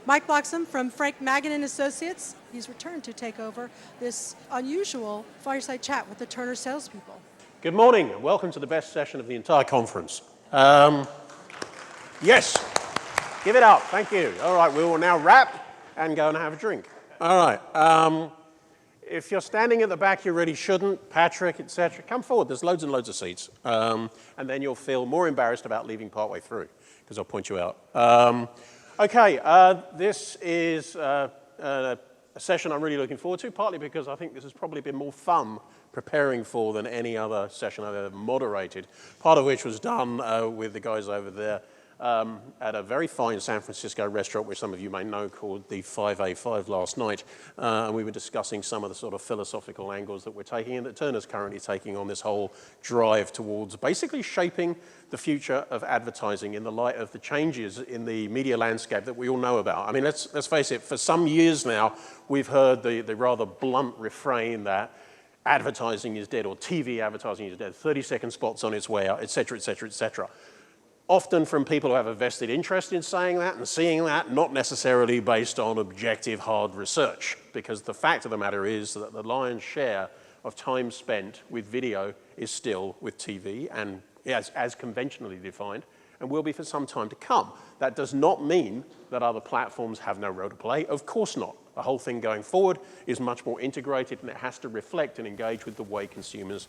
Mike Bloxham from Frank Magin & Associates. He's returned to take over this unusual fireside chat with the Turner salespeople. Good morning, and welcome to the best session of the entire conference. Yes, give it up, thank you. All right, we will now wrap and go and have a drink. All right, if you're standing at the back, you really shouldn't. Patrick, etc., come forward, there's loads and loads of seats. And then you'll feel more embarrassed about leaving partway through, because I'll point you out. Okay, this is a session I'm really looking forward to, partly because I think this has probably been more fun preparing for than any other session I've ever moderated, part of which was done with the guys over there at a very fine San Francisco restaurant, which some of you may know, called the 5A5 last night. And we were discussing some of the sort of philosophical angles that we're taking and that Turner's currently taking on this whole drive towards basically shaping the future of advertising in the light of the changes in the media landscape that we all know about. I mean, let's face it, for some years now, we've heard the rather blunt refrain that advertising is dead, or TV advertising is dead, 30-second spots on its way out, et cetera, et cetera, et cetera. Often from people who have a vested interest in saying that and seeing that, not necessarily based on objective, hard research, because the fact of the matter is that the lion's share of time spent with video is still with TV, and as conventionally defined, and will be for some time to come. That does not mean that other platforms have no role to play. Of course not. The whole thing going forward is much more integrated, and it has to reflect and engage with the way consumers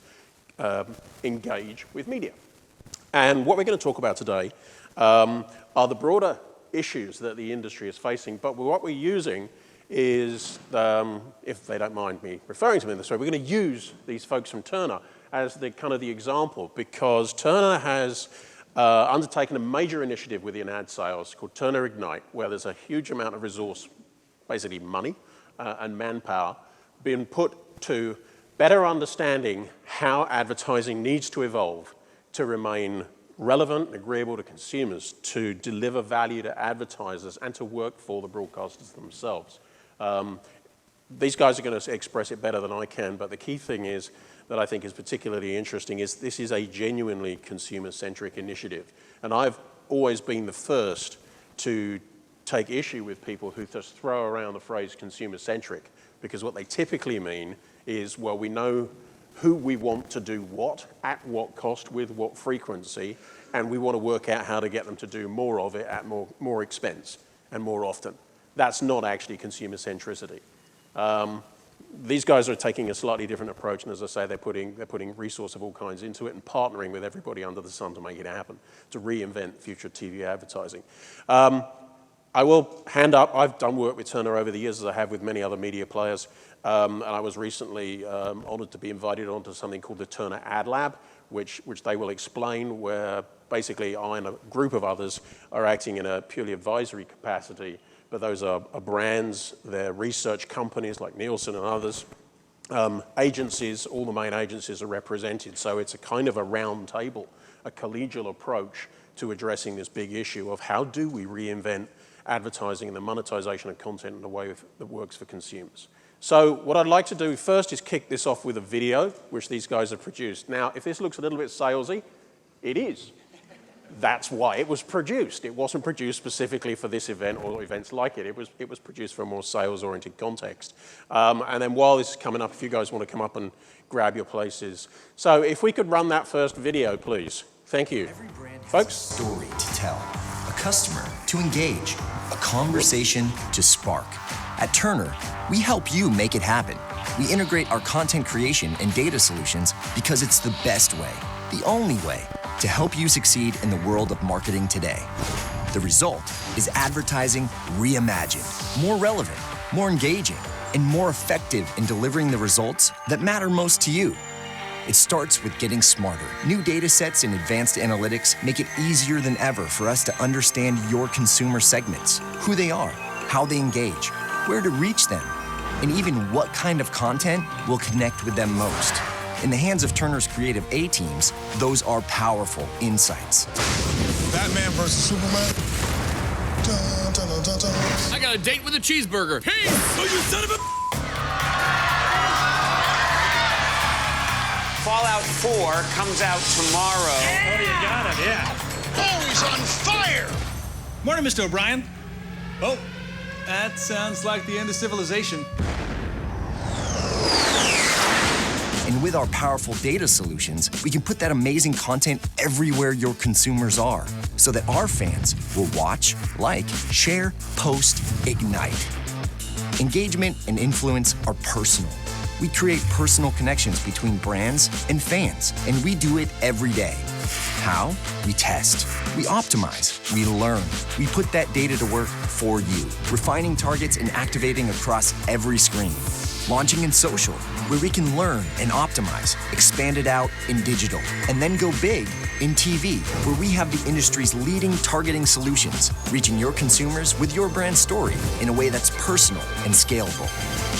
engage with media. And what we're going to talk about today are the broader issues that the industry is facing, but what we're using is, if they don't mind me referring to them this way, we're going to use these folks from Turner as the kind of the example, because Turner has undertaken a major initiative within ad sales called Turner Ignite, where there's a huge amount of resource, basically money and manpower, being put to better understanding how advertising needs to evolve to remain relevant and agreeable to consumers, to deliver value to advertisers, and to work for the broadcasters themselves. These guys are going to express it better than I can, but the key thing is that I think is particularly interesting is this is a genuinely consumer-centric initiative. And I've always been the first to take issue with people who just throw around the phrase consumer-centric, because what they typically mean is, well, we know who we want to do what, at what cost, with what frequency, and we want to work out how to get them to do more of it at more expense and more often. That's not actually consumer centricity. These guys are taking a slightly different approach, and as I say, they're putting resource of all kinds into it and partnering with everybody under the sun to make it happen, to reinvent future TV advertising. I will hand up, I've done work with Turner over the years, as I have with many other media players, and I was recently honored to be invited onto something called the Turner Ad Lab, which they will explain, where basically I and a group of others are acting in a purely advisory capacity, but those are brands, they're research companies like Nielsen and others, agencies, all the main agencies are represented, so it's a kind of a round table, a collegial approach to addressing this big issue of how do we reinvent advertising and the monetization of content in a way that works for consumers. So what I'd like to do first is kick this off with a video, which these guys have produced. Now, if this looks a little bit salesy, it is. That's why it was produced. It wasn't produced specifically for this event or events like it. It was produced for a more sales-oriented context. And then while this is coming up, if you guys want to come up and grab your places. So if we could run that first video, please. Thank you. Every brand has folks. A story to tell, a customer to engage, a conversation to spark. At Turner, we help you make it happen. We integrate our content creation and data solutions because it's the best way, the only way, to help you succeed in the world of marketing today. The result is advertising reimagined, more relevant, more engaging, and more effective in delivering the results that matter most to you. It starts with getting smarter. New data sets and advanced analytics make it easier than ever for us to understand your consumer segments, who they are, how they engage, where to reach them, and even what kind of content will connect with them most. In the hands of Turner's creative A-teams, those are powerful insights. Batman versus Superman. Dun, dun, dun, dun, dun. I got a date with a cheeseburger. Hey! Oh, you son of a... Fallout 4 comes out tomorrow. Oh, you got it, yeah. Oh, he's on fire! Morning, Mr. O'Brien. Oh, that sounds like the end of civilization. And with our powerful data solutions, we can put that amazing content everywhere your consumers are, so that our fans will watch, like, share, post, ignite. Engagement and influence are personal. We create personal connections between brands and fans, and we do it every day. How? We test, we optimize, we learn. We put that data to work for you, refining targets and activating across every screen. Launching in social, where we can learn and optimize, expand it out in digital, and then go big in TV, where we have the industry's leading targeting solutions, reaching your consumers with your brand story in a way that's personal and scalable.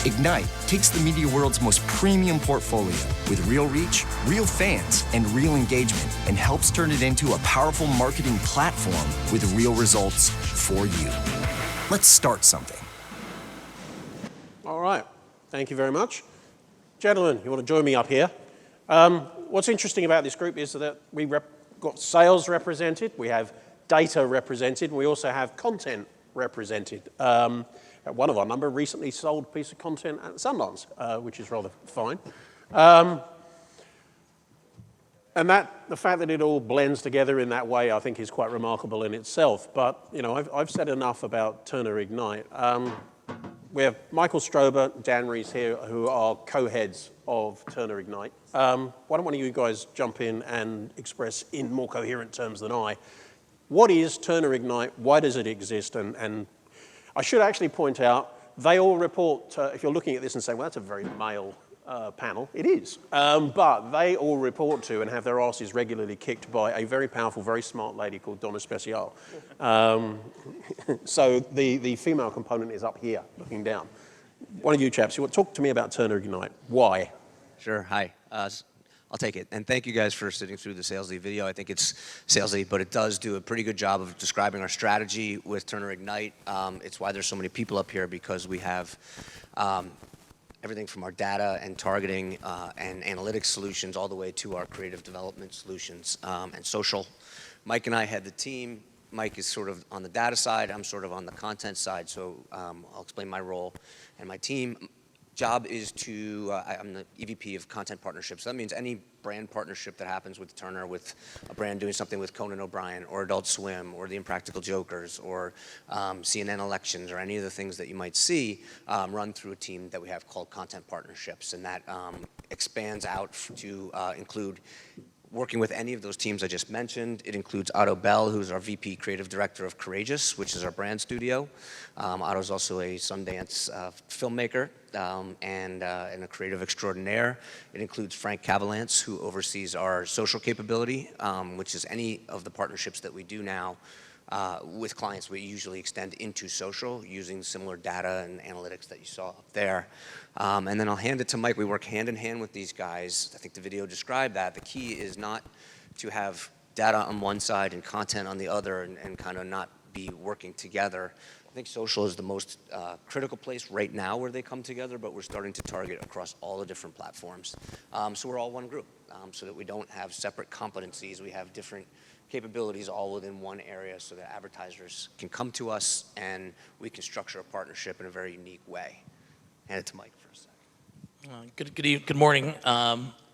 Ignite takes the media world's most premium portfolio with real reach, real fans, and real engagement, and helps turn it into a powerful marketing platform with real results for you. Let's start something. All right. Thank you very much. Gentlemen, you want to join me up here? What's interesting about this group is that we've got sales represented, we have data represented, and we also have content represented. One of our number recently sold a piece of content at Sundance, which is rather fine. And the fact that it all blends together in that way, I think, is quite remarkable in itself. But, you know, I've said enough about Turner Ignite. We have Michael Strober, Dan Riess here, who are co-heads of Turner Ignite. Why don't one of you guys jump in and express in more coherent terms than I, what is Turner Ignite, why does it exist, and I should actually point out, they all report, if you're looking at this and saying, well, that's a very male panel, it is. But they all report to and have their asses regularly kicked by a very powerful, very smart lady called Donna Speciale. So the female component is up here, looking down. One of you chaps, you want to talk to me about Turner Ignite. Why? Sure, hi. I'll take it. And thank you guys for sitting through the salesy video. I think it's salesy, but it does do a pretty good job of describing our strategy with Turner Ignite. It's why there's so many people up here, because we have everything from our data and targeting and analytics solutions all the way to our creative development solutions and social. Mike and I had the team. Mike is sort of on the data side. I'm sort of on the content side, so I'll explain my role and my team. Job is to, I'm the EVP of Content Partnerships. So that means any brand partnership that happens with Turner, with a brand doing something with Conan O'Brien or Adult Swim or the Impractical Jokers or CNN Elections or any of the things that you might see run through a team that we have called Content Partnerships. And that expands out to include working with any of those teams I just mentioned. It includes Otto Bell, who's our VP Creative Director of Courageous, which is our brand studio. Otto's also a Sundance filmmaker and a creative extraordinaire. It includes Frank Cavalance, who oversees our social capability, which is any of the partnerships that we do now with clients. We usually extend into social using similar data and analytics that you saw up there. And then I'll hand it to Mike. We work hand in hand with these guys. I think the video described that. The key is not to have data on one side and content on the other and kind of not be working together. I think social is the most critical place right now where they come together, but we're starting to target across all the different platforms. So we're all one group, so that we don't have separate competencies. We have different capabilities all within one area so that advertisers can come to us and we can structure a partnership in a very unique way. Hand it to Mike for a second. Good morning.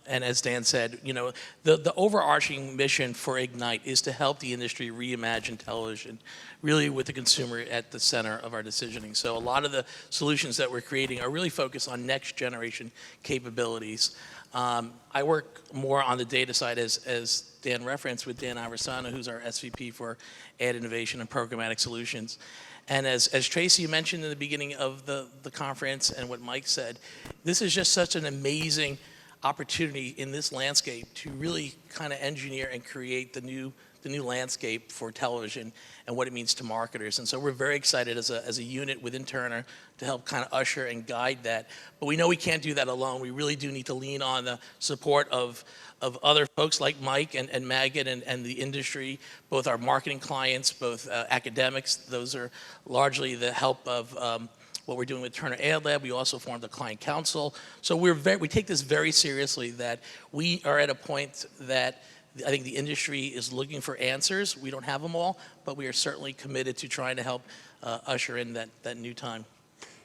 And as Dan said, you know, the overarching mission for Ignite is to help the industry reimagine television, really with the consumer at the center of our decisioning. So a lot of the solutions that we're creating are really focused on next generation capabilities. I work more on the data side, as Dan referenced, with Dan Aversano, who's our SVP for Ad Innovation and Programmatic Solutions. And as Tracy mentioned in the beginning of the conference and what Mike said, this is just such an amazing opportunity in this landscape to really kind of engineer and create the new landscape for television and what it means to marketers. And so we're very excited as a unit within Turner to help kind of usher and guide that. But we know we can't do that alone. We really do need to lean on the support of other folks like Mike and Megan and the industry, both our marketing clients, both academics. Those are largely the help of what we're doing with Turner Ad Lab. We also formed a client council. So we take this very seriously, that we are at a point that I think the industry is looking for answers. We don't have them all, but we are certainly committed to trying to help usher in that new time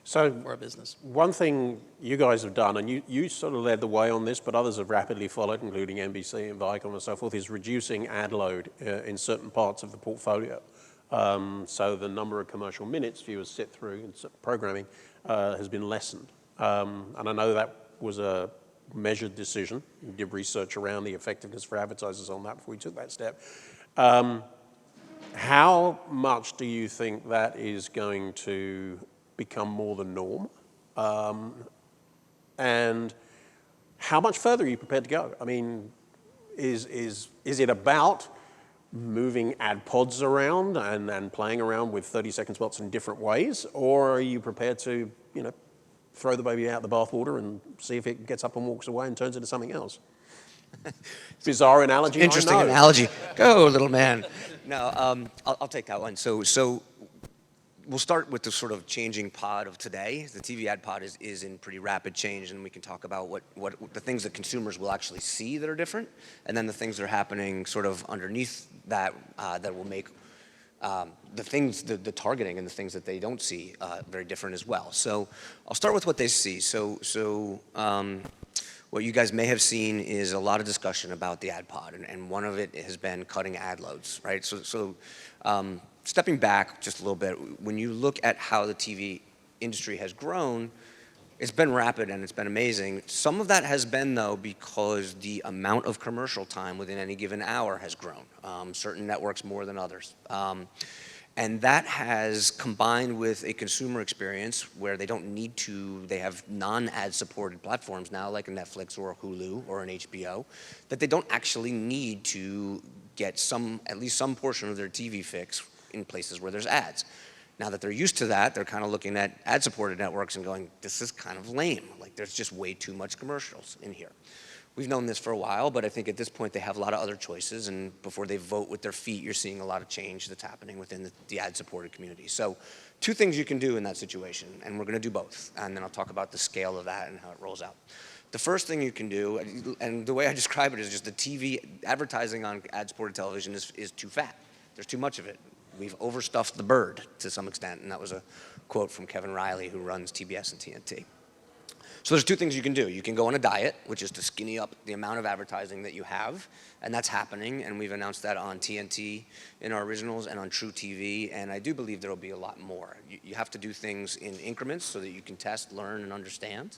So for our business. one thing you guys have done, and you sort of led the way on this, but others have rapidly followed, including NBC and Viacom and so forth, is reducing ad load in certain parts of the portfolio. So the number of commercial minutes viewers sit through in programming has been lessened. And I know that was a measured decision. You did research around the effectiveness for advertisers on that before we took that step. How much do you think that is going to become more the norm? And how much further are you prepared to go? I mean, is it about moving ad pods around and playing around with 30-second spots in different ways? Or are you prepared to, throw the baby out the bathwater and see if it gets up and walks away and turns into something else? Bizarre analogy. Interesting analogy. Go, little man. No, I'll take that one. So we'll start with the sort of changing pod of today. The TV ad pod is in pretty rapid change, and we can talk about what the things that consumers will actually see that are different, and then the things that are happening sort of underneath that that will make the targeting and the things that they don't see very different as well. So I'll start with what they see. So what you guys may have seen is a lot of discussion about the ad pod, and one of it has been cutting ad loads, right? So stepping back just a little bit, when you look at how the TV industry has grown, it's been rapid and it's been amazing. Some of that has been, though, because the amount of commercial time within any given hour has grown, certain networks more than others. And that has combined with a consumer experience where they don't need to, they have non-ad supported platforms now, like a Netflix or a Hulu or an HBO, that they don't actually need to get at least some portion of their TV fix in places where there's ads. Now that they're used to that, they're kind of looking at ad-supported networks and going, this is kind of lame. Like, there's just way too much commercials in here. We've known this for a while, but I think at this point they have a lot of other choices, and before they vote with their feet, you're seeing a lot of change that's happening within the ad-supported community. So two things you can do in that situation, and we're going to do both, and then I'll talk about the scale of that and how it rolls out. The first thing you can do, and the way I describe it is just the TV advertising on ad-supported television is too fat. There's too much of it. We've overstuffed the bird to some extent, and that was a quote from Kevin Riley, who runs TBS and TNT. So there's two things you can do. You can go on a diet, which is to skinny up the amount of advertising that you have, and that's happening, and we've announced that on TNT in our originals and on True TV, and I do believe there will be a lot more. You have to do things in increments so that you can test, learn, and understand.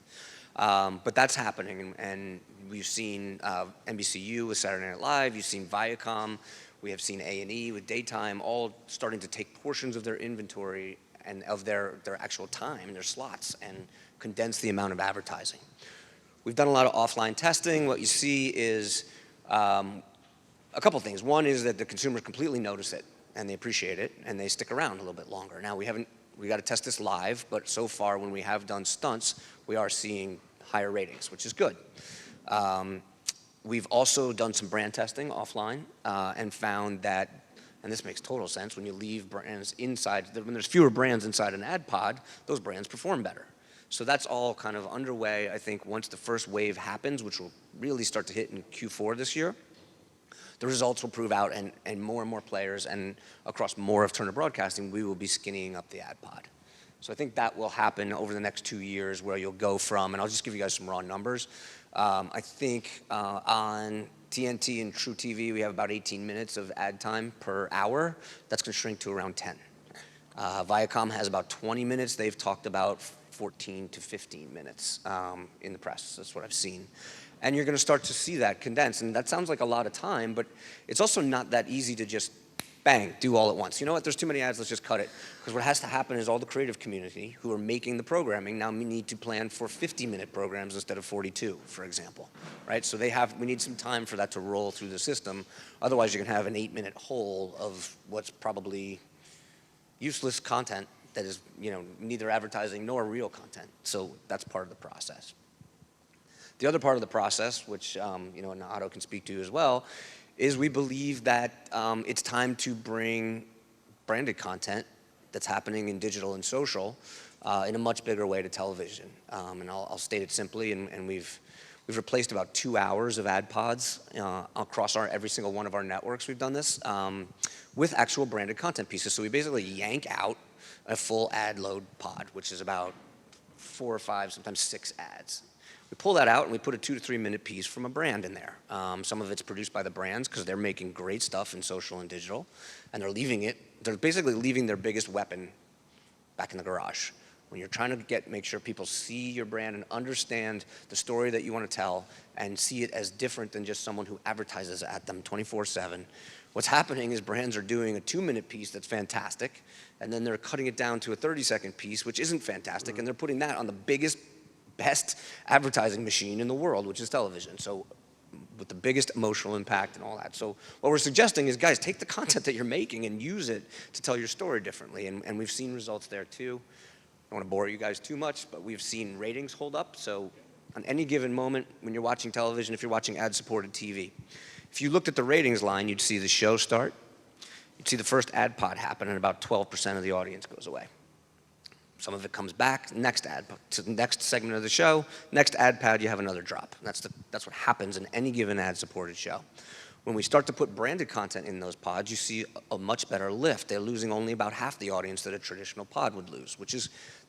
But that's happening, and we've seen NBCU with Saturday Night Live, you've seen Viacom, we have seen A&E with daytime, all starting to take portions of their inventory and of their actual time, their slots, and condense the amount of advertising. We've done a lot of offline testing. What you see is a couple things. One is that the consumers completely notice it, and they appreciate it, and they stick around a little bit longer. Now, we got to test this live, but so far when we have done stunts, we are seeing higher ratings, which is good. We've also done some brand testing offline and found that, and this makes total sense, when you leave brands inside, when there's fewer brands inside an ad pod, those brands perform better. So that's all kind of underway. I think once the first wave happens, which will really start to hit in Q4 this year, the results will prove out, and more players, and across more of Turner Broadcasting, we will be skinnying up the ad pod. So I think that will happen over the next 2 years, where you'll go from, and I'll just give you guys some raw numbers. I think on TNT and True TV, we have about 18 minutes of ad time per hour. That's going to shrink to around 10. Viacom has about 20 minutes. They've talked about 14 to 15 minutes in the press. That's what I've seen. And you're going to start to see that condense. And that sounds like a lot of time, but it's also not that easy to just bang, do all at once. You know what, there's too many ads, let's just cut it. Because what has to happen is all the creative community who are making the programming now need to plan for 50-minute programs instead of 42, for example, right? So we need some time for that to roll through the system. Otherwise, you're gonna have an 8-minute hole of what's probably useless content that is, neither advertising nor real content. So that's part of the process. The other part of the process, which, and Otto can speak to as well, is we believe that it's time to bring branded content that's happening in digital and social in a much bigger way to television. And I'll state it simply, and we've We've replaced about 2 hours of ad pods across every single one of our networks. We've done this with actual branded content pieces. So we basically yank out a full ad load pod, which is about 4 or 5, sometimes 6 ads. We pull that out and we put a 2 to 3 minute piece from a brand in there. Some of it's produced by the brands because they're making great stuff in social and digital, and they're basically leaving their biggest weapon back in the garage. When you're trying to make sure people see your brand and understand the story that you want to tell and see it as different than just someone who advertises at them 24/7, what's happening is brands are doing a 2-minute piece that's fantastic, and then they're cutting it down to a 30-second piece, which isn't fantastic, and they're putting that on the best advertising machine in the world, which is television. So with the biggest emotional impact and all that. So what we're suggesting is, guys, take the content that you're making and use it to tell your story differently, and we've seen results there too. I don't want to bore you guys too much, but we've seen ratings hold up. So on any given moment when you're watching television, if you're watching ad-supported TV, if you looked at the ratings line, you'd see the show start, you'd see the first ad pod happen, and about 12% of the audience goes away. Some of it comes back, next ad to the next segment of the show, next ad pad, you have another drop. That's what happens in any given ad-supported show. When we start to put branded content in those pods, you see a much better lift. They're losing only about half the audience that a traditional pod would lose,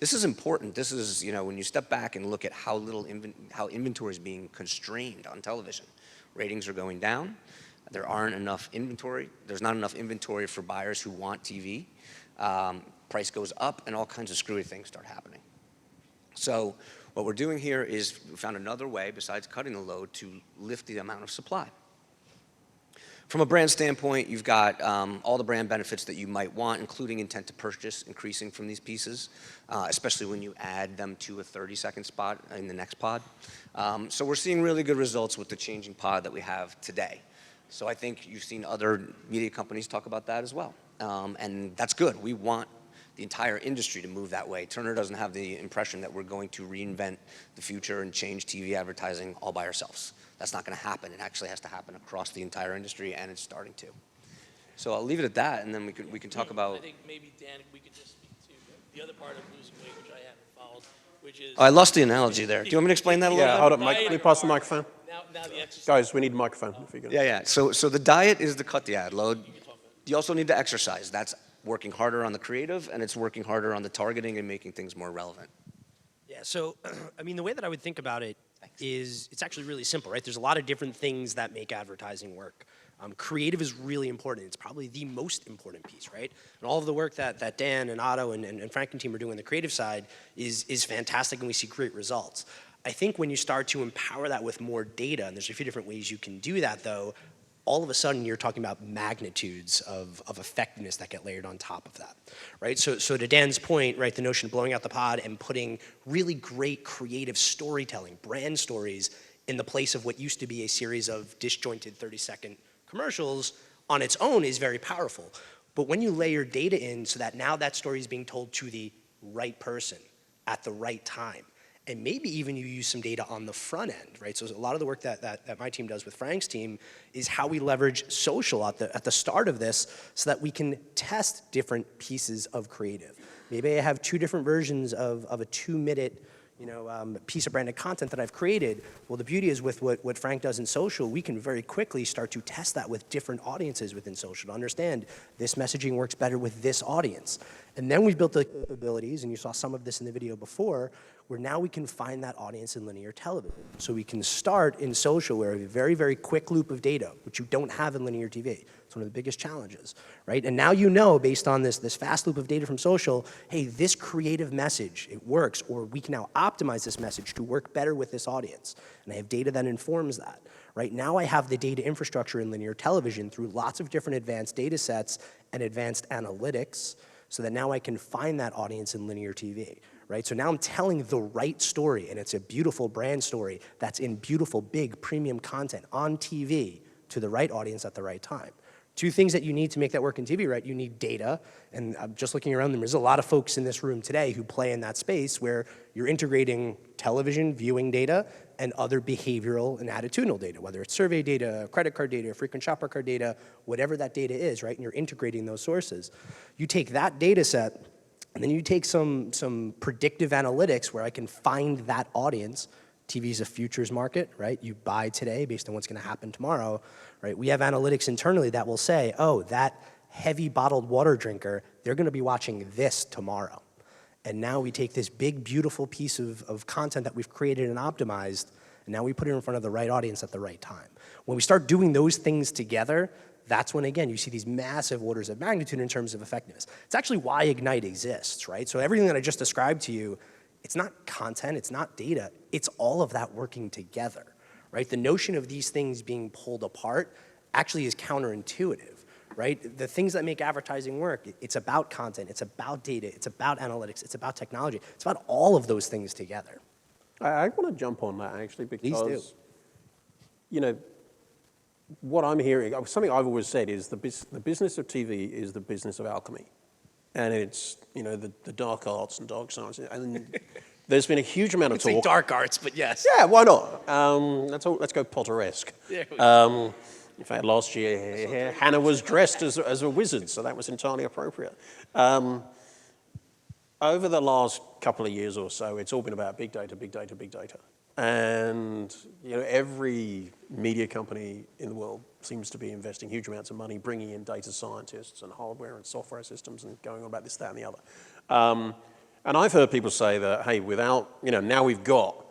this is important. This is, when you step back and look at how inventory is being constrained on television. Ratings are going down. There's not enough inventory for buyers who want TV. Price goes up, and all kinds of screwy things start happening. So what we're doing here is we found another way, besides cutting the load, to lift the amount of supply. From a brand standpoint, you've got all the brand benefits that you might want, including intent to purchase increasing from these pieces, especially when you add them to a 30-second spot in the next pod. So we're seeing really good results with the changing pod that we have today. So I think you've seen other media companies talk about that as well. And that's good. We want the entire industry to move that way. Turner doesn't have the impression that we're going to reinvent the future and change TV advertising all by ourselves. That's not going to happen. It actually has to happen across the entire industry, and it's starting to. So I'll leave it at that, and then we can talk about. I think maybe Dan, we could just speak to the other part of losing weight, which I haven't followed, which is. I lost the analogy there. Do you want me to explain that a little bit? Yeah, hold up, Mike. Can you pass the microphone? Now the exercise. Guys, we need a microphone. If you're gonna... Yeah. So the diet is to cut the ad load. You also need to exercise. That's working harder on the creative, and it's working harder on the targeting and making things more relevant. Yeah, so, I mean, the way that I would think about it is it's actually really simple, right? There's a lot of different things that make advertising work. Creative is really important. It's probably the most important piece, right? And all of the work that Dan and Otto and Frank and team are doing on the creative side is fantastic, and we see great results. I think when you start to empower that with more data, and there's a few different ways you can do that, though, all of a sudden you're talking about magnitudes of effectiveness that get layered on top of that, right? So to Dan's point, right, the notion of blowing out the pod and putting really great creative storytelling, brand stories, in the place of what used to be a series of disjointed 30-second commercials on its own is very powerful. But when you layer data in so that now that story is being told to the right person at the right time, and maybe even you use some data on the front end, right? So a lot of the work that my team does with Frank's team is how we leverage social at the start of this so that we can test different pieces of creative. Maybe I have 2 different versions of a 2-minute piece of branded content that I've created. Well, the beauty is with what Frank does in social, we can very quickly start to test that with different audiences within social to understand this messaging works better with this audience. And then we've built the capabilities, and you saw some of this in the video before, where now we can find that audience in linear television. So we can start in social where we have a very, very quick loop of data, which you don't have in linear TV. It's one of the biggest challenges, right? And now you know, based on this fast loop of data from social, hey, this creative message, it works, or we can now optimize this message to work better with this audience. And I have data that informs that. Right now I have the data infrastructure in linear television through lots of different advanced data sets and advanced analytics, so that now I can find that audience in linear TV. Right? So now I'm telling the right story, and it's a beautiful brand story that's in beautiful, big, premium content on TV to the right audience at the right time. 2 things that you need to make that work in TV, right? You need data, and I'm just looking around them. There's a lot of folks in this room today who play in that space where you're integrating television viewing data and other behavioral and attitudinal data, whether it's survey data, credit card data, frequent shopper card data, whatever that data is, right? And you're integrating those sources. You take that data set, and then you take some predictive analytics where I can find that audience TV is a futures market, right? You buy today based on what's going to happen tomorrow, right? We have analytics internally that will say, oh, that heavy bottled water drinker, they're going to be watching this tomorrow. And now we take this big, beautiful piece of content that we've created and optimized, and now we put it in front of the right audience at the right time. When we start doing those things together, that's when, again, you see these massive orders of magnitude in terms of effectiveness. It's actually why Ignite exists, right? So everything that I just described to you, it's not content, it's not data, it's all of that working together, right? The notion of these things being pulled apart actually is counterintuitive, right? The things that make advertising work, it's about content, it's about data, it's about analytics, it's about technology, it's about all of those things together. I want to jump on that, actually, because, Please do. you know, what I'm hearing, something I've always said is the business of TV is the business of alchemy. And it's, you know, the dark arts and dark sciences. And there's been a huge amount of talk. Say dark arts, but yes. Yeah, why not? Let's go Potteresque. In fact, last year, Hannah was dressed as a wizard, so that was entirely appropriate. Over the last couple of years or so, it's all been about big data, big data, big data. And you know, every media company in the world seems to be investing huge amounts of money, bringing in data scientists and hardware and software systems and going on about this, that, and the other. And I've heard people say that, hey, without, you know, now we've got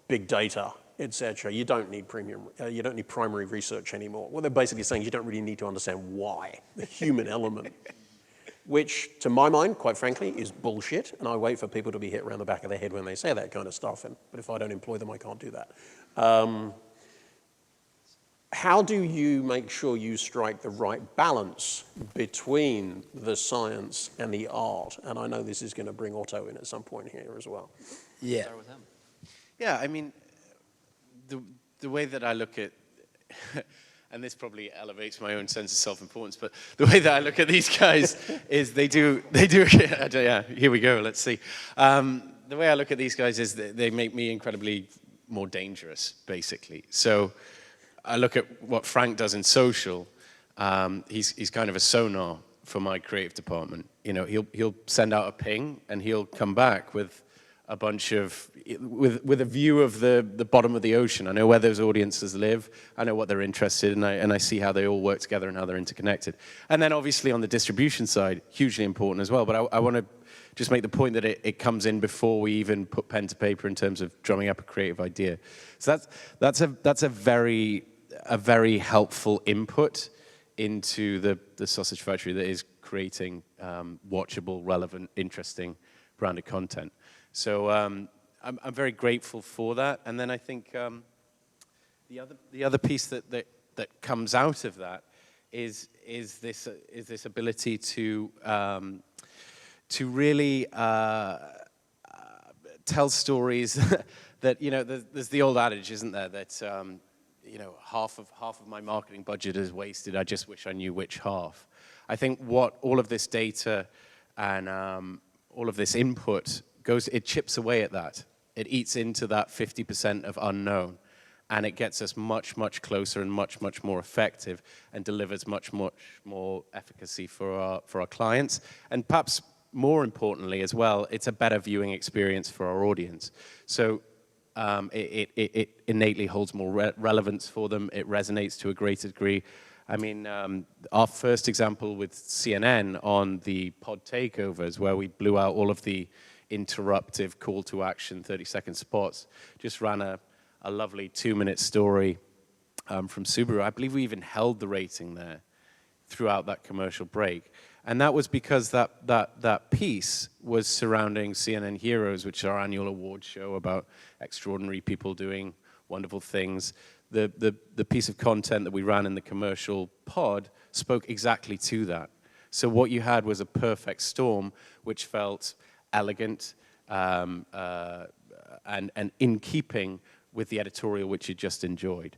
big data, et cetera, you don't need you don't need primary research anymore. What they're basically saying is you don't really need to understand why, the human element. Which, to my mind, quite frankly, is bullshit, and I wait for people to be hit around the back of their head when they say that kind of stuff, but if I don't employ them, I can't do that. How do you make sure you strike the right balance between the science and the art? And I know this is going to bring Otto in at some point here as well. Yeah. Start with him. Yeah, I mean, the way that I look at and this probably elevates my own sense of self-importance, but the way that I look at these guys is they do, yeah, here we go, let's see. The way I look at these guys is they make me incredibly more dangerous, basically. So I look at what Frank does in social. He's kind of a sonar for my creative department. You know, he'll send out a ping and he'll come back with a bunch of, with a view of the bottom of the ocean. I know where those audiences live, I know what they're interested in, and I see how they all work together and how they're interconnected. And then obviously on the distribution side, hugely important as well, but I want to just make the point that it comes in before we even put pen to paper in terms of drumming up a creative idea. So that's a very helpful input into the sausage factory that is creating watchable, relevant, interesting branded content. So I'm very grateful for that. And then I think the other piece that comes out of that is this ability to really tell stories that, you know, there's the old adage, isn't there, that you know, half of my marketing budget is wasted. I just wish I knew which half. I think what all of this data and all of this input it chips away at that. It eats into that 50% of unknown, and it gets us much, much closer and much, much more effective, and delivers much, much more efficacy for our clients. And perhaps more importantly as well, it's a better viewing experience for our audience. So it innately holds more relevance for them. It resonates to a greater degree. I mean, our first example with CNN on the pod takeovers, where we blew out all of the interruptive call to action 30-second spots, just ran a lovely 2-minute story from Subaru. I believe we even held the rating there throughout that commercial break. And that was because that piece was surrounding CNN Heroes, which is our annual award show about extraordinary people doing wonderful things. The piece of content that we ran in the commercial pod spoke exactly to that. So what you had was a perfect storm, which felt elegant and in keeping with the editorial which you just enjoyed.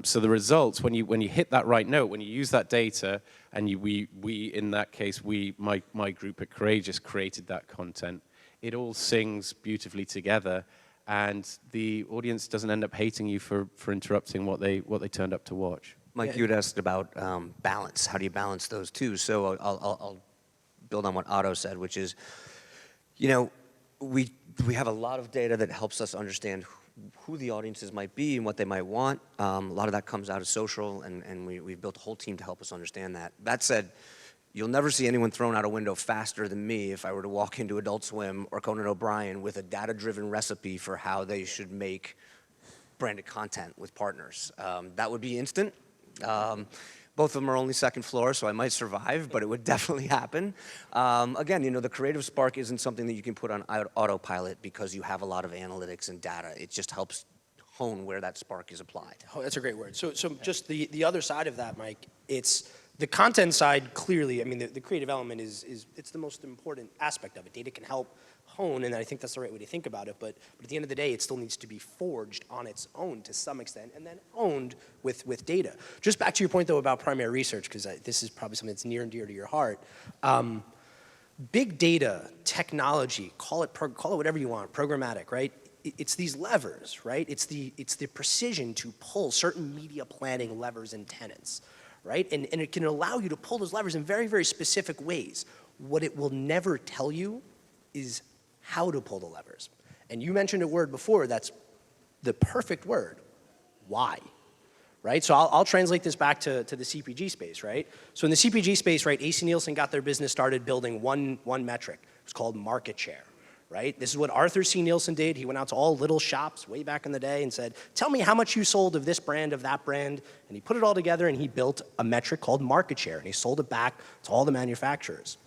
So the results, when you hit that right note, when you use that data, and we in that case, my group at Courageous created that content, it all sings beautifully together, and the audience doesn't end up hating you for interrupting what they turned up to watch. Mike, you had asked about balance. How do you balance those two? So I'll build on what Otto said, which is, you know, we have a lot of data that helps us understand who the audiences might be and what they might want. A lot of that comes out of social, and we've built a whole team to help us understand that. That said, you'll never see anyone thrown out a window faster than me if I were to walk into Adult Swim or Conan O'Brien with a data-driven recipe for how they should make branded content with partners. That would be instant. Both of them are only second floor, so I might survive, but it would definitely happen. Again, the creative spark isn't something that you can put on autopilot because you have a lot of analytics and data. It just helps hone where that spark is applied. Oh, that's a great word. So just the other side of that, Mike, it's the content side. Clearly, I mean, the creative element is it's the most important aspect of it. Data can help hone, and I think that's the right way to think about it. But at the end of the day, it still needs to be forged on its own to some extent, and then owned with data. Just back to your point though about primary research, because this is probably something that's near and dear to your heart. Big data, technology, call it whatever you want, programmatic, right? It's these levers, right? It's the precision to pull certain media planning levers and tenets, right? And it can allow you to pull those levers in very, very specific ways. What it will never tell you is how to pull the levers. And you mentioned a word before that's the perfect word, why, right? So I'll translate this back to the CPG space, right? So in the CPG space, right, AC Nielsen got their business started building one metric. It was called market share, right? This is what Arthur C. Nielsen did. He went out to all little shops way back in the day and said, tell me how much you sold of this brand, of that brand. And he put it all together and he built a metric called market share, and he sold it back to all the manufacturers.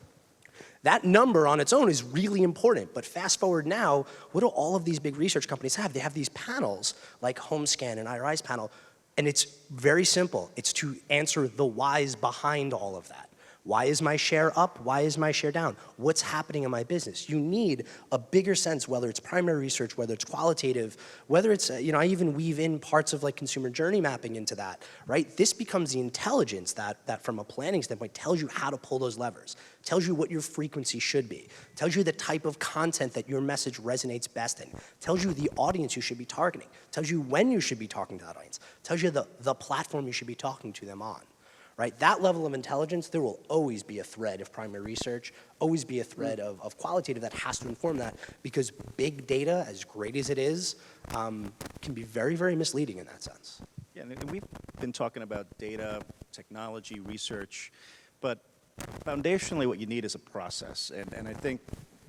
That number on its own is really important, but fast forward now, what do all of these big research companies have? They have these panels like HomeScan and IRI's panel, and it's very simple. It's to answer the whys behind all of that. Why is my share up? Why is my share down? What's happening in my business? You need a bigger sense, whether it's primary research, whether it's qualitative, whether it's, I even weave in parts of like consumer journey mapping into that, right? This becomes the intelligence that from a planning standpoint tells you how to pull those levers, tells you what your frequency should be, tells you the type of content that your message resonates best in, tells you the audience you should be targeting, tells you when you should be talking to that audience, tells you the platform you should be talking to them on. Right, that level of intelligence, there will always be a thread of primary research, always be a thread of qualitative that has to inform that, because big data, as great as it is, can be very, very misleading in that sense. Yeah, and we've been talking about data, technology, research, but foundationally what you need is a process. And I think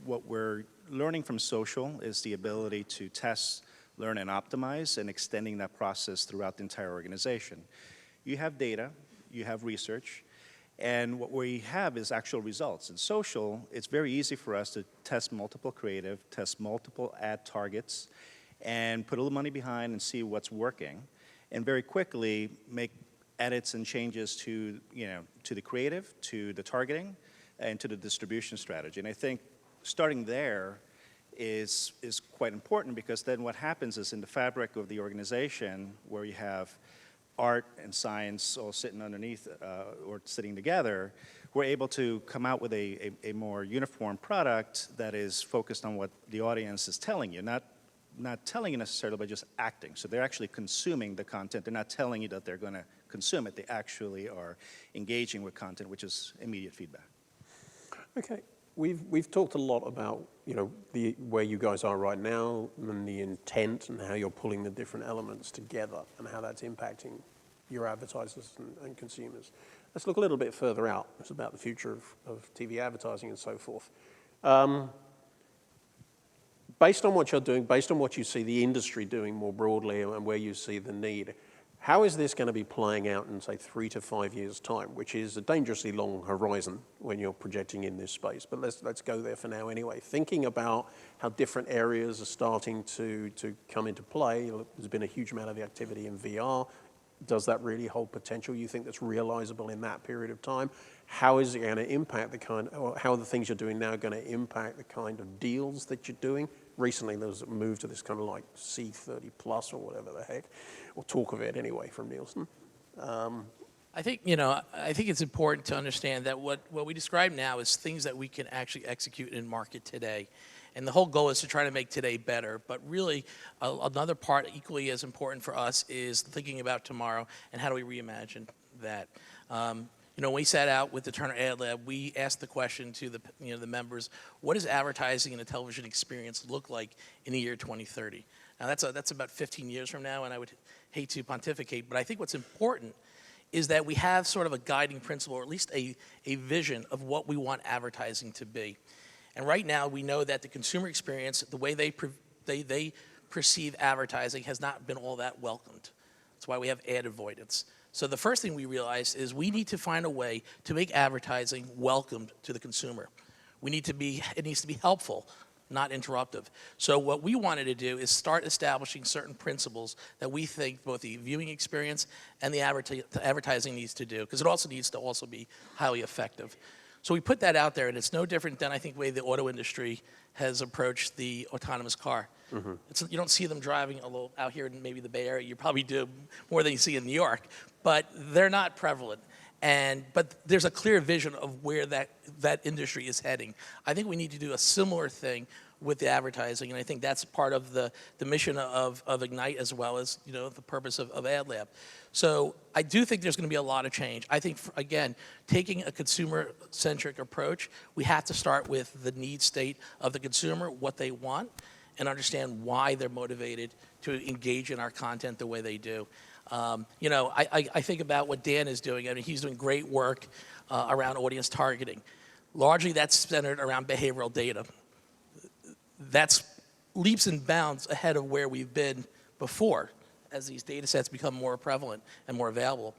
what we're learning from social is the ability to test, learn, and optimize, and extending that process throughout the entire organization. You have data, you have research, and what we have is actual results. In social, it's very easy for us to test multiple creative, test multiple ad targets, and put a little money behind and see what's working, and very quickly make edits and changes to, to the creative, to the targeting, and to the distribution strategy. And I think starting there is quite important, because then what happens is in the fabric of the organization, where you have art and science all sitting underneath or sitting together, we're able to come out with a more uniform product that is focused on what the audience is telling you, not telling you necessarily, but just acting. So they're actually consuming the content. They're not telling you that they're going to consume it. They actually are engaging with content, which is immediate feedback. Okay. We've talked a lot about, where you guys are right now and the intent and how you're pulling the different elements together and how that's impacting your advertisers and consumers. Let's look a little bit further out. It's about the future of TV advertising and so forth. Based on what you're doing, based on what you see the industry doing more broadly and where you see the need, how is this going to be playing out in, say, 3 to 5 years' time, which is a dangerously long horizon when you're projecting in this space? But let's go there for now anyway. Thinking about how different areas are starting to come into play. There's been a huge amount of activity in VR. Does that really hold potential, you think, that's realizable in that period of time? How is it going to impact how are the things you're doing now going to impact the kind of deals that you're doing? Recently, there was a move to this kind of like C30 plus or whatever the heck, or talk of it anyway from Nielsen. I think it's important to understand that what we describe now is things that we can actually execute in market today. And the whole goal is to try to make today better. But really, another part equally as important for us is thinking about tomorrow and how do we reimagine that. When we sat out with the Turner Ad Lab, we asked the question to the members, what does advertising in a television experience look like in the year 2030? Now that's about 15 years from now, and I would hate to pontificate, but I think what's important is that we have sort of a guiding principle, or at least a vision of what we want advertising to be. And right now, we know that the consumer experience, the way they perceive advertising has not been all that welcomed. That's why we have ad avoidance. So the first thing we realized is we need to find a way to make advertising welcomed to the consumer. It needs to be helpful, not interruptive. So what we wanted to do is start establishing certain principles that we think both the viewing experience and the advertising needs to do, because it also needs to also be highly effective. So we put that out there, and it's no different than I think the way the auto industry has approached the autonomous car. You don't see them driving out here in maybe the Bay Area. You probably do more than you see in New York, but they're not prevalent. But there's a clear vision of where that industry is heading. I think we need to do a similar thing with the advertising, and I think that's part of the mission of Ignite, as well as the purpose of AdLab. So I do think there's going to be a lot of change. I think, again, taking a consumer-centric approach, we have to start with the need state of the consumer, what they want, and understand why they're motivated to engage in our content the way they do. I think about what Dan is doing. I mean, he's doing great work around audience targeting. Largely, that's centered around behavioral data. That's leaps and bounds ahead of where we've been before as these data sets become more prevalent and more available.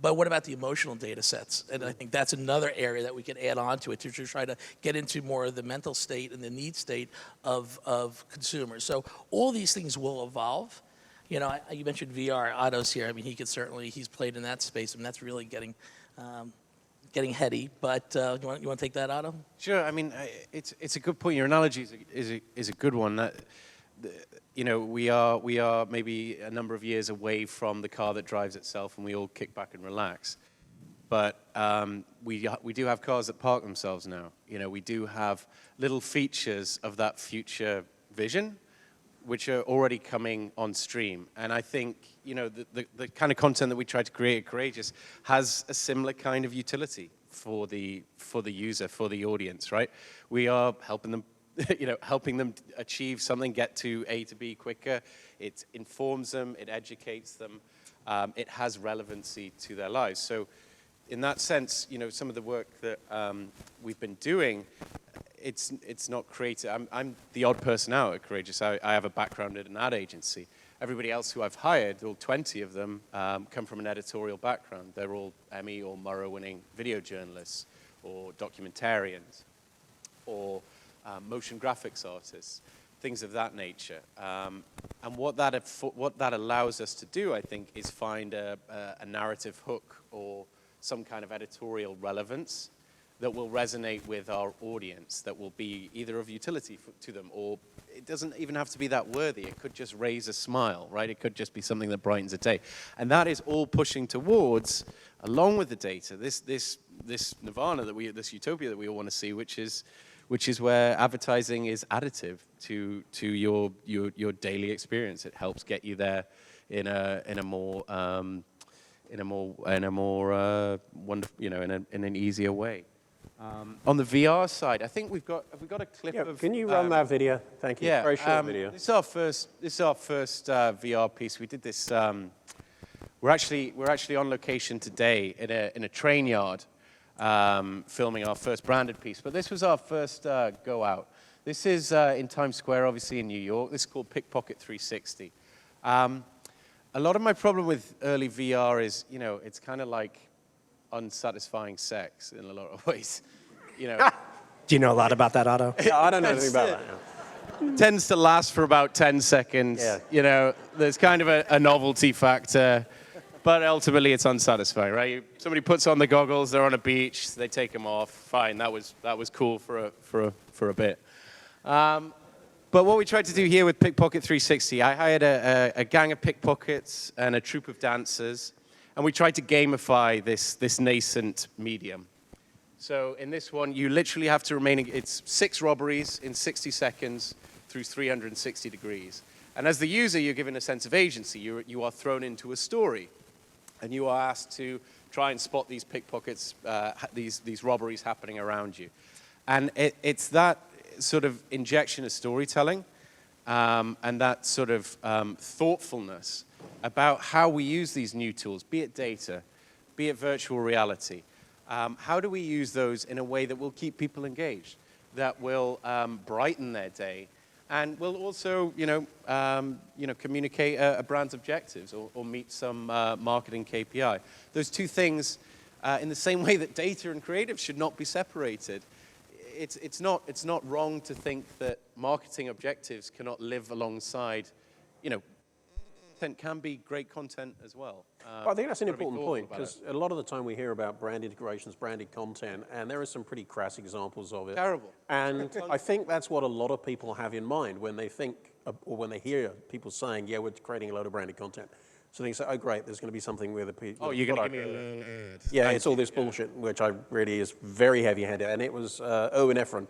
But what about the emotional data sets? And I think that's another area that we can add on to it to try to get into more of the mental state and the need state of consumers. So all these things will evolve. You mentioned VR. Otto's here. I mean, he's played in that space, and that's really getting heady. But you want to take that, Otto? Sure. I mean, it's a good point. Your analogy is a good one. That we are maybe a number of years away from the car that drives itself, and we all kick back and relax. But we do have cars that park themselves now. We do have little features of that future vision, which are already coming on stream. And I think, the kind of content that we try to create at Courageous has a similar kind of utility for the user, for the audience, right? We are helping them, helping them achieve something, get to A to B quicker. It informs them, it educates them, it has relevancy to their lives. So in that sense, some of the work that we've been doing, it's not creative. I'm the odd person out at Courageous. I have a background at an ad agency. Everybody else who I've hired, all 20 of them, come from an editorial background. They're all Emmy or Murrow-winning video journalists, or documentarians, or motion graphics artists, things of that nature. And what that allows us to do, I think, is find a narrative hook or some kind of editorial relevance that will resonate with our audience, that will be either of utility to them, or it doesn't even have to be that worthy. It could just raise a smile, right? It could just be something that brightens a day. And that is all pushing towards, along with the data, this nirvana this utopia that we all want to see, which is where advertising is additive to your daily experience. It helps get you there in a more wonderful, in an easier way. On the VR side, I think we've got a clip of. Can you run that video? Thank you. Yeah, Very short video. This is our first VR piece. We did this. We're actually on location today in a train yard, filming our first branded piece. But this was our first go out. This is in Times Square, obviously in New York. This is called Pickpocket 360. A lot of my problem with early VR is, it's kind of like unsatisfying sex in a lot of ways. Do you know a lot about that, Otto? Yeah, I don't know anything about that. Tends to last for about 10 seconds. Yeah. There's kind of a novelty factor, but ultimately it's unsatisfying, right? Somebody puts on the goggles, they're on a beach, they take them off. Fine, that was cool for a bit. But what we tried to do here with Pickpocket 360, I hired a gang of pickpockets and a troupe of dancers, and we tried to gamify this nascent medium. So in this one, you literally have to it's 6 robberies in 60 seconds through 360 degrees. And as the user, you're given a sense of agency. You are thrown into a story, and you are asked to try and spot these pickpockets, these robberies happening around you. And it's that sort of injection of storytelling and that sort of thoughtfulness about how we use these new tools, be it data, be it virtual reality. How do we use those in a way that will keep people engaged, that will brighten their day, and will also, communicate a brand's objectives or meet some marketing KPI. Those two things, in the same way that data and creative should not be separated. It's not wrong to think that marketing objectives cannot live alongside, content can be great content as well. Well, I think that's an important point, because a lot of the time we hear about brand integrations, branded content, and there are some pretty crass examples of it. Terrible. And I think that's what a lot of people have in mind when they think, or when they hear people saying, yeah, we're creating a load of branded content. So they say, oh, great, there's going to be something where the people... Oh, you're going to give me a long ad. Yeah, it's all this bullshit, which I really is very heavy-handed. And it was Owen Efron,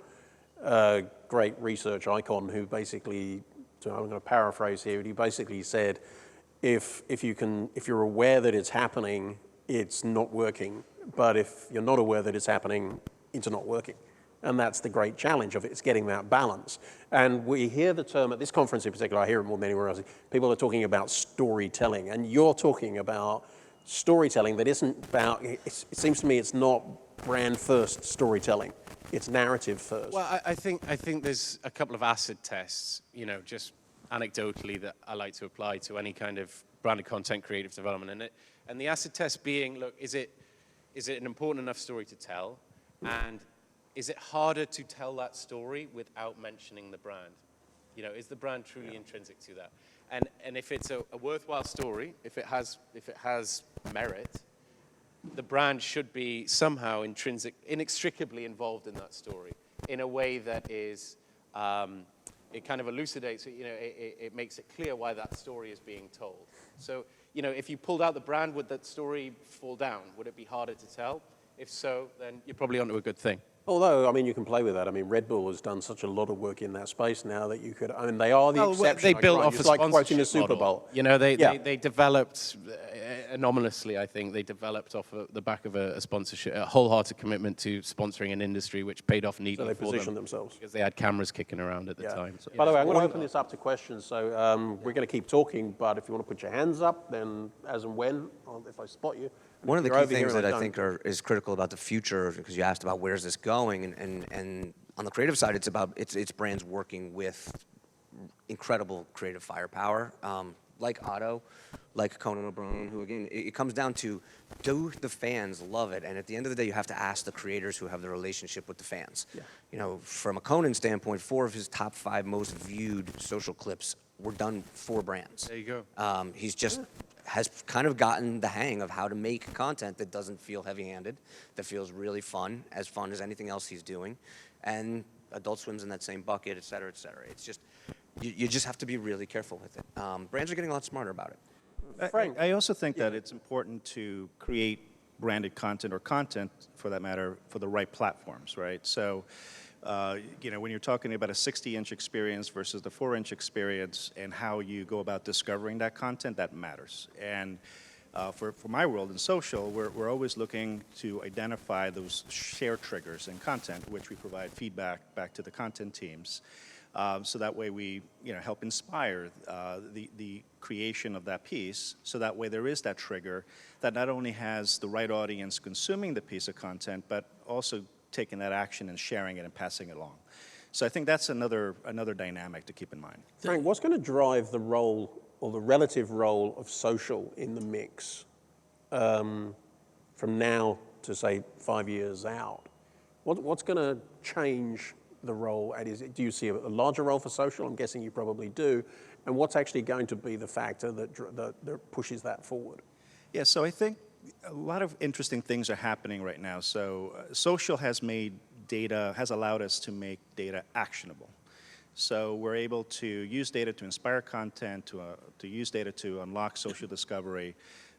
great research icon, who basically, so I'm going to paraphrase here, but he basically said, if you're aware that it's happening, it's not working. But if you're not aware that it's happening, it's not working. And that's the great challenge of it, it's getting that balance. And we hear the term, at this conference in particular, I hear it more than anywhere else, people are talking about storytelling. And you're talking about storytelling that isn't about, it seems to me it's not brand first storytelling. It's narrative first. Well, I think there's a couple of acid tests, just anecdotally that I like to apply to any kind of branded content creative development. And the acid test being, look, is it an important enough story to tell? And is it harder to tell that story without mentioning the brand? Is the brand truly intrinsic to that? And if it's a worthwhile story, if it has merit, the brand should be somehow inextricably involved in that story in a way that is, it kind of elucidates, it makes it clear why that story is being told. So, if you pulled out the brand, would that story fall down? Would it be harder to tell? If so, then you're probably onto a good thing. Although, you can play with that. Red Bull has done such a lot of work in that space now that you could, they are the exception. They built off it's like quoting the Super Bowl. They developed, anomalously, I think, they developed off the back of a sponsorship, a wholehearted commitment to sponsoring an industry which paid off neatly so they for positioned them themselves. because they had cameras kicking around at the time. So, By the way, I'm going to open this up to questions, so we're going to keep talking, but if you want to put your hands up, then as and when, if I spot you. One of the key things that I think is critical about the future, because you asked about where's this going, and on the creative side, it's brands working with incredible creative firepower, like Otto, like Conan O'Brien, who again, it comes down to, do the fans love it? And at the end of the day, you have to ask the creators who have the relationship with the fans. Yeah. From a Conan standpoint, 4 of his top 5 most viewed social clips were done for brands. There you go. He's just has kind of gotten the hang of how to make content that doesn't feel heavy-handed, that feels really fun as anything else he's doing, and Adult Swim's in that same bucket, et cetera, et cetera. It's just, you just have to be really careful with it. Brands are getting a lot smarter about it. Frank, I also think that it's important to create branded content, or content, for that matter, for the right platforms, right? So, when you're talking about a 60-inch experience versus the 4-inch experience and how you go about discovering that content, that matters. And for my world in social, we're always looking to identify those share triggers in content, which we provide feedback back to the content teams. So that way we help inspire the creation of that piece, so that way there is that trigger that not only has the right audience consuming the piece of content, but also taking that action and sharing it and passing it along. So I think that's another dynamic to keep in mind. Frank, what's going to drive the role, or the relative role, of social in the mix from now to, say, 5 years out? What's going to change the role? And do you see a larger role for social? I'm guessing you probably do. And what's actually going to be the factor that pushes that forward? Yeah, so I think a lot of interesting things are happening right now. So social has allowed us to make data actionable. So we're able to use data to inspire content, to use data to unlock social discovery.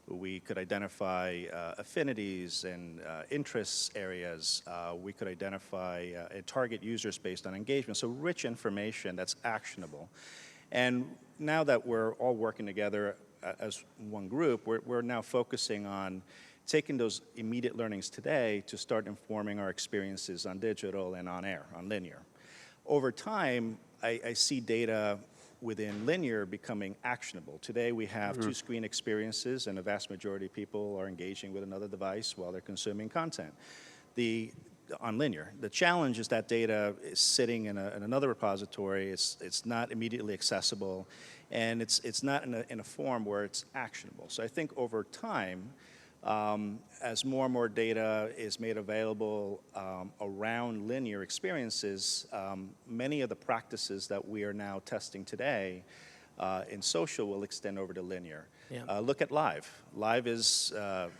We could identify affinities and interests areas. We could identify and target users based on engagement. So rich information that's actionable. And now that we're all working together as one group, we're now focusing on taking those immediate learnings today to start informing our experiences on digital and on air, on linear. Over time, I see data within linear becoming actionable. Today we have two-screen experiences, and a vast majority of people are engaging with another device while they're consuming content. On linear. The challenge is that data is sitting in another repository. It's not immediately accessible, and it's not in a form where it's actionable. So I think over time, as more and more data is made available around linear experiences, many of the practices that we are now testing today in social will extend over to linear. Yeah. Look at live. Live is a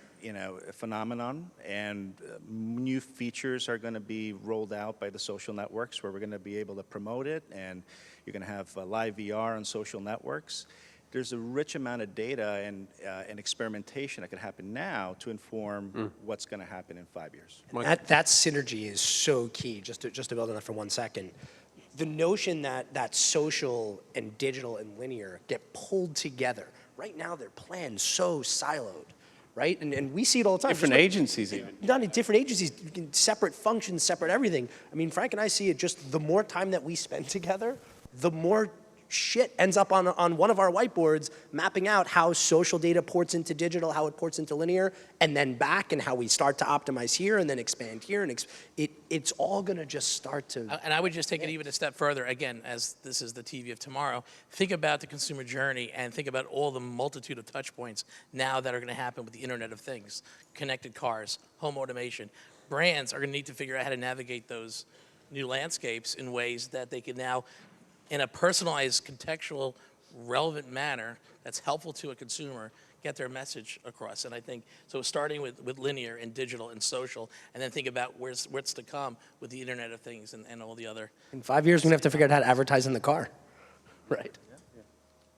phenomenon, and new features are going to be rolled out by the social networks where we're going to be able to promote it, and you're going to have live VR on social networks. There's a rich amount of data and experimentation that could happen now to inform what's going to happen in 5 years. That synergy is so key, just to build on that for 1 second. The notion that social and digital and linear get pulled together, right now they're planned so siloed. Right? And we see it all the time. Different agencies even. Not in different agencies, separate functions, separate everything. I mean, Frank and I see it just the more time that we spend together, the more shit ends up on one of our whiteboards mapping out how social data ports into digital, how it ports into linear, and then back, and how we start to optimize here and then expand here. And it's all going to just start to... And I would just take it even a step further. Again, as this is the TV of tomorrow, think about the consumer journey and think about all the multitude of touch points now that are going to happen with the Internet of Things, connected cars, home automation. Brands are going to need to figure out how to navigate those new landscapes in ways that they can now, in a personalized, contextual, relevant manner that's helpful to a consumer, get their message across. And I think, so starting with linear and digital and social, and then think about what's to come with the Internet of Things and all the other. In 5 years, we're going to have to figure out how to advertise in the car. Right.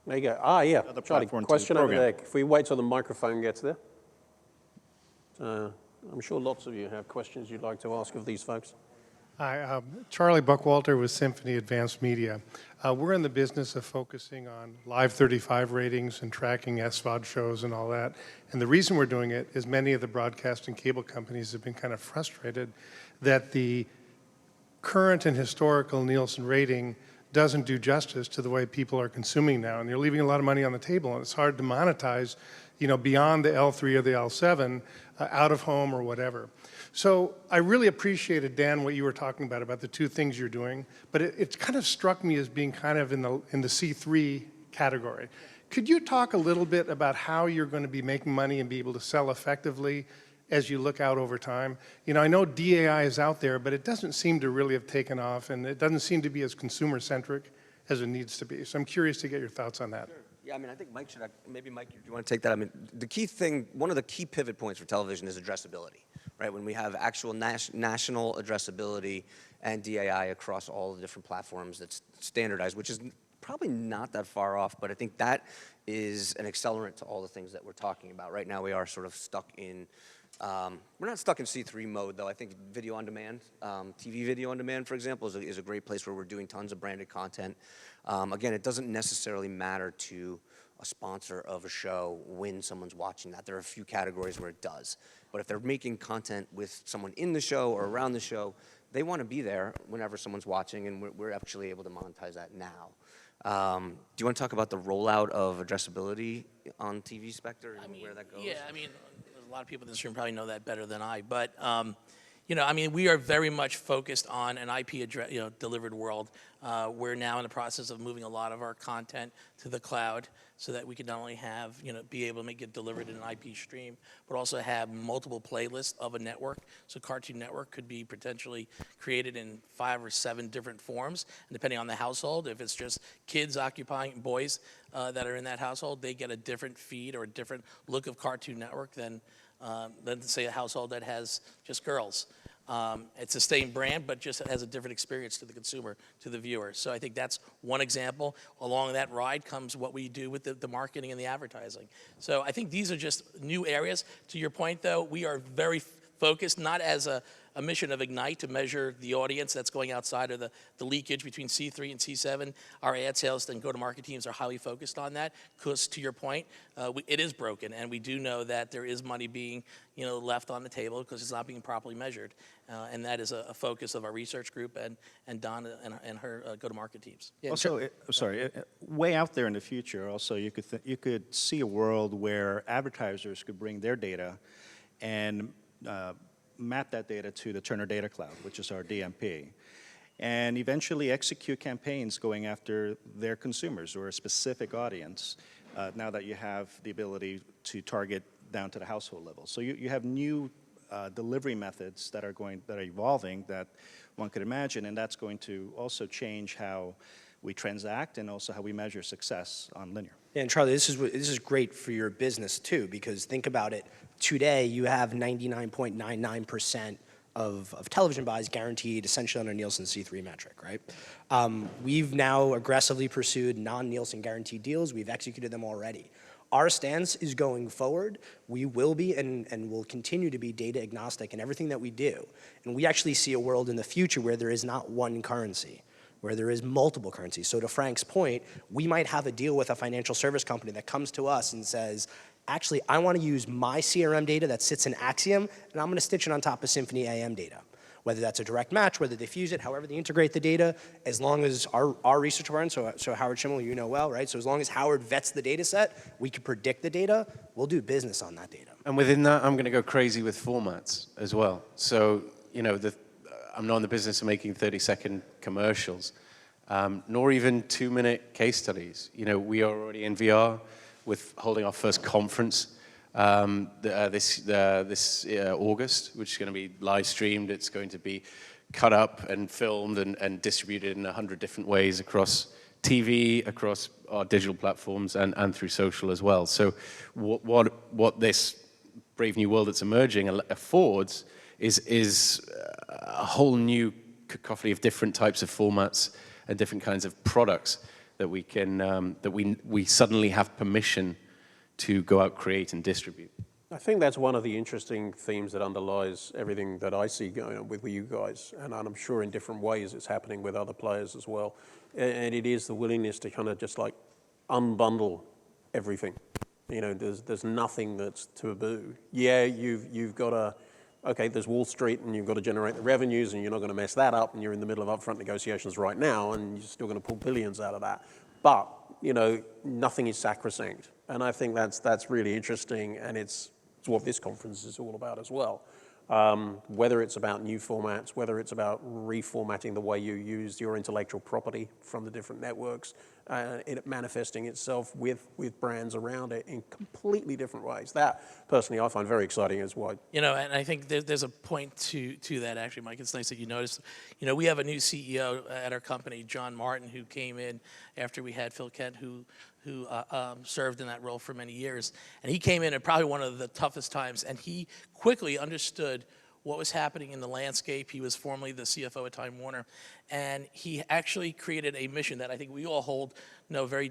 There you go. Yeah. Charlie, question over there. If we wait till the microphone gets there. I'm sure lots of you have questions you'd like to ask of these folks. Hi, Charlie Buckwalter with Symphony Advanced Media. We're in the business of focusing on Live 35 ratings and tracking SVOD shows and all that. And the reason we're doing it is many of the broadcast and cable companies have been kind of frustrated that the current and historical Nielsen rating doesn't do justice to the way people are consuming now. And they're leaving a lot of money on the table, and it's hard to monetize, beyond the L3 or the L7, out of home or whatever. So I really appreciated, Dan, what you were talking about the two things you're doing, but it kind of struck me as being kind of in the C3 category. Could you talk a little bit about how you're going to be making money and be able to sell effectively as you look out over time? I know DAI is out there, but it doesn't seem to really have taken off, and it doesn't seem to be as consumer-centric as it needs to be. So I'm curious to get your thoughts on that. Sure. Yeah, I mean, I think Mike should, maybe Mike, do you want to take that? I mean, the key thing, one of the key pivot points for television is addressability, right? When we have actual national addressability and DAI across all the different platforms that's standardized, which is probably not that far off, but I think that is an accelerant to all the things that we're talking about. Right now we are sort of stuck in, we're not stuck in C3 mode though. I think video on demand, TV video on demand, for example, is a great place where we're doing tons of branded content. Again, it doesn't necessarily matter to a sponsor of a show when someone's watching that. There are a few categories where it does. But if they're making content with someone in the show or around the show, they want to be there whenever someone's watching, and we're actually able to monetize that now. Do you want to talk about the rollout of addressability on TV Spectre and where that goes? Yeah, I mean, a lot of people in this room probably know that better than I, but I mean, we are very much focused on an IP delivered world. We're now in the process of moving a lot of our content to the cloud so that we can not only have, be able to make it delivered in an IP stream, but also have multiple playlists of a network. So Cartoon Network could be potentially created in 5 or 7 different forms, and depending on the household. If it's just kids occupying, boys that are in that household, they get a different feed or a different look of Cartoon Network than say a household that has just girls. It's the same brand, but just has a different experience to the consumer, to the viewer. So I think that's one example. Along that ride comes what we do with the marketing and the advertising. So I think these are just new areas. To your point, though, we are very focused, not as a a mission of Ignite to measure the audience that's going outside of the leakage between C3 and C7. Our ad sales and go-to-market teams are highly focused on that because, to your point, it is broken, and we do know that there is money being left on the table because it's not being properly measured, and that is a focus of our research group and Donna and her go-to-market teams. Yeah, also, way out there in the future, also you could see a world where advertisers could bring their data and map that data to the Turner Data Cloud, which is our DMP, and eventually execute campaigns going after their consumers or a specific audience, now that you have the ability to target down to the household level. So you have new delivery methods that are evolving that one could imagine, and that's going to also change how we transact and also how we measure success on linear. Yeah, and Charlie, this is great for your business too, because think about it. Today, you have 99.99% of television buys guaranteed essentially on a Nielsen C3 metric, right? We've now aggressively pursued non-Nielsen guaranteed deals. We've executed them already. Our stance is going forward. We will be and will continue to be data agnostic in everything that we do. And we actually see a world in the future where there is not one currency, where there is multiple currencies. So to Frank's point, we might have a deal with a financial service company that comes to us and says, actually, I want to use my CRM data that sits in Acxiom, and I'm going to stitch it on top of Symphony AM data. Whether that's a direct match, whether they fuse it, however they integrate the data, as long as our research department, so Howard Schimmel, you know well, right? So as long as Howard vets the data set, we can predict the data, we'll do business on that data. And within that, I'm going to go crazy with formats as well. So, I'm not in the business of making 30-second commercials, nor even 2-minute case studies. We are already in VR with holding our first conference this August, which is going to be live streamed. It's going to be cut up and filmed and distributed in 100 different ways across TV, across our digital platforms, and through social as well. So what this brave new world that's emerging affords is a whole new cacophony of different types of formats and different kinds of products that we can we suddenly have permission to go out, create, and distribute. I think that's one of the interesting themes that underlies everything that I see going on with you guys, and I'm sure in different ways it's happening with other players as well. And it is the willingness to kind of just like unbundle everything. There's nothing that's taboo. Yeah, you've got to, okay, there's Wall Street and you've got to generate the revenues and you're not going to mess that up and you're in the middle of upfront negotiations right now and you're still going to pull billions out of that. But, nothing is sacrosanct. And I think that's really interesting, and it's what this conference is all about as well. Whether it's about new formats, whether it's about reformatting the way you use your intellectual property from the different networks, it manifesting itself with brands around it in completely different ways. That, personally, I find very exciting as well. And I think there's a point to that, actually, Mike. It's nice that you noticed. We have a new CEO at our company, John Martin, who came in after we had Phil Kent, who served in that role for many years. And he came in at probably one of the toughest times, and he quickly understood what was happening in the landscape. He was formerly the CFO at Time Warner, and he actually created a mission that I think we all hold very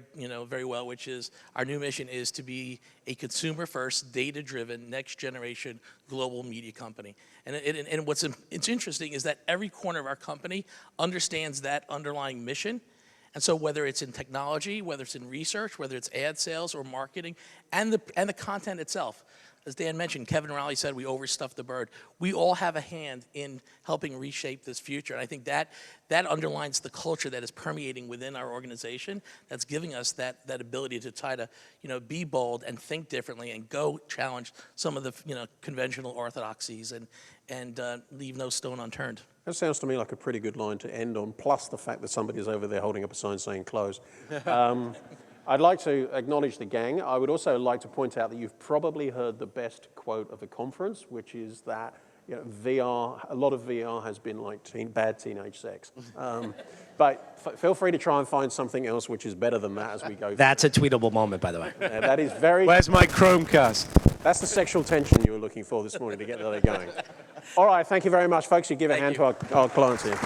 well, which is our new mission is to be a consumer-first, data-driven, next-generation global media company. And what's interesting is that every corner of our company understands that underlying mission. And so whether it's in technology, whether it's in research, whether it's ad sales or marketing, and the content itself. As Dan mentioned, Kevin Raleigh said we overstuffed the bird. We all have a hand in helping reshape this future. And I think that underlines the culture that is permeating within our organization that's giving us that ability to try to be bold and think differently and go challenge some of the conventional orthodoxies and leave no stone unturned. That sounds to me like a pretty good line to end on, plus the fact that somebody's over there holding up a sign saying close. I'd like to acknowledge the gang. I would also like to point out that you've probably heard the best quote of the conference, which is that VR, a lot of VR has been like bad teenage sex. But feel free to try and find something else which is better than that as we go. That's a tweetable moment, by the way. Yeah, that is very... Where's my Chromecast? That's the sexual tension you were looking for this morning to get there going. All right, thank you very much, folks. You give a hand to our clients here.